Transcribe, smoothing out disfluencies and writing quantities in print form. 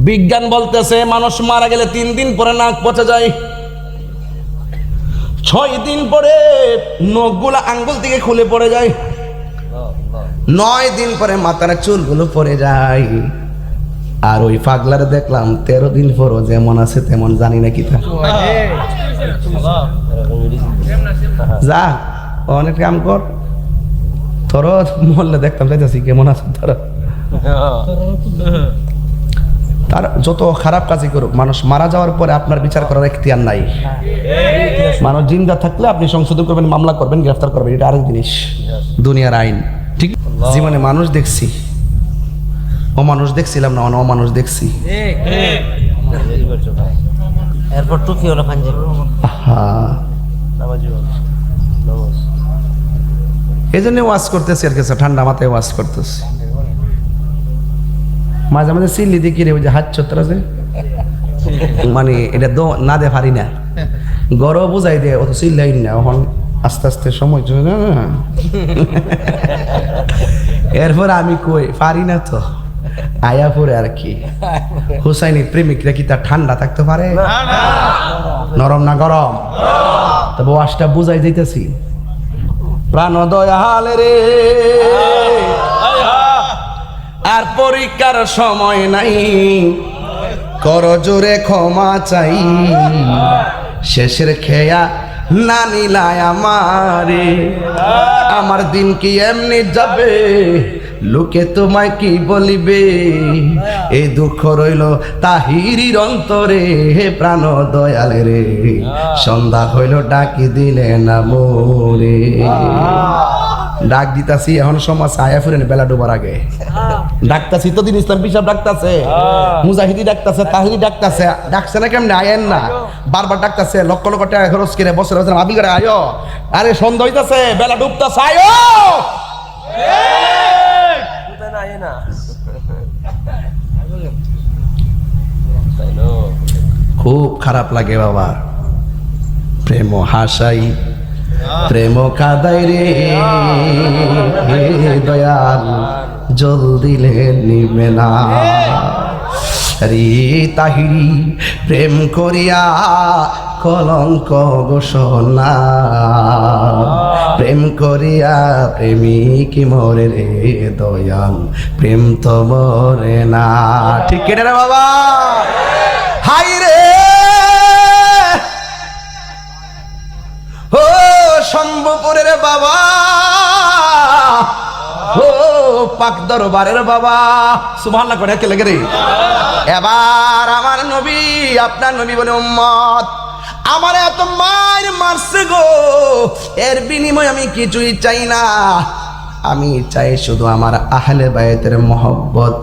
বিজ্ঞান বলতেছে মানুষ মারা গেলে 3 দিন পরে নাক পচে যায়, 6 দিন পরে নখগুলো আঙ্গুল থেকে খুলে পড়ে যায়, 9 দিন পরে মাথার চুলগুলো পড়ে যায়। আর ওই পাগলারে দেখলাম 13 দিন পরও যেমন আছে তেমন, জানি না কি তা। যা অনেক কাম কর, তোর মহল্লে দেখতাম যাইতেছি কেমন আছে তোর। তার যত খারাপ কাজই করুক, মানুষ মারা যাওয়ার পরে আপনার বিচার করার এখতিয়ার নাই। মানুষ জিন্দা থাকলে আপনি সংশোধন করবেন, মামলা করবেন, গ্রেফতার করবেন, এটা আরেক জিনিস, দুনিয়ার আইন। ঠিক জীবনে মানুষ দেখছি, অমানুষ দেখছিলাম না, অমানুষ দেখছি। এরপর টুপি হলো পাঞ্জাবি। এই জন্য ওয়াজ করতেছি আর কিছু, ঠান্ডা মাথায় ওয়াজ করতেছি। মাঝে মাঝে চিল্লি দেখি রে, ওই যে হাত ছত্র আছে, মানে এটা না দে পারি না, গরম বুঝাই দে, অত চিল্লাই না। এখন আস্তে আস্তে সময় চলে না, এরপর আমি কই পারি না তো আয়া পরে আর কি। হুসাইনি প্রেমিকরা কি তার ঠান্ডা থাকতে পারে? নরম না গরম? তবে ওয়াজটা বুঝাই যাইতেছি। প্রাণ দয়াল রে, আর পরীক্ষার সময় নাই, কর জোরে ক্ষমা চাই, শেষের খেয়া না নিলাই আমারে, আমার দিন কি এমনি যাবে, লোকে তোমায় কি বলিবে, এই দুঃখ রইল তাহিরির অন্তরে, হে প্রাণ দয়াল রে, সন্ধ্যা হইল ডাকি দিলে না মোরে। ডাক দিতাছি এখন সমাজ আয়া ফুরেন বেলা ডোবার আগে, ডাকতাছি তো দিন ইসলাম পিসাব ডাকতাছে, মুজাহিদি ডাকতাছে, তাহিরি ডাকতাছে, ডাকছে না কেমনে আয়েন না, বারবার ডাকতাছে, লক্ষ লক্ষ টাকা খরচ করে বছর বছর আবি করে আয়ো, আরে সন্ধ্যা হইতাছে, বেলা ডুবতাছে, আয়ো। খুব খারাপ লাগে বাবা, প্রেম হাসাই প্রেম কাদাই রে, দয়াল জল দিলে নিবে না, রে তাহিরি প্রেম করিয়া কলঙ্ক ঘোষণা, প্রেম করিয়া প্রেমিক মরে রে, দয়াল প্রেম তো মরে না। ঠিক কেটে রে বাবা, হাই রে ও শম্ভুপুরের বাবা, ও পাক দরবারের বাবা, সুবহানাল্লাহ করে কে লাগে রে। এবার আমার নবী, আপনার নবী বলে উম্মত আমার এত মার মারছে গো, এর বিনিময়ে আমি কিছুই চাই না, আমি চাই শুধু আমার আহলে বায়তের মহব্বত,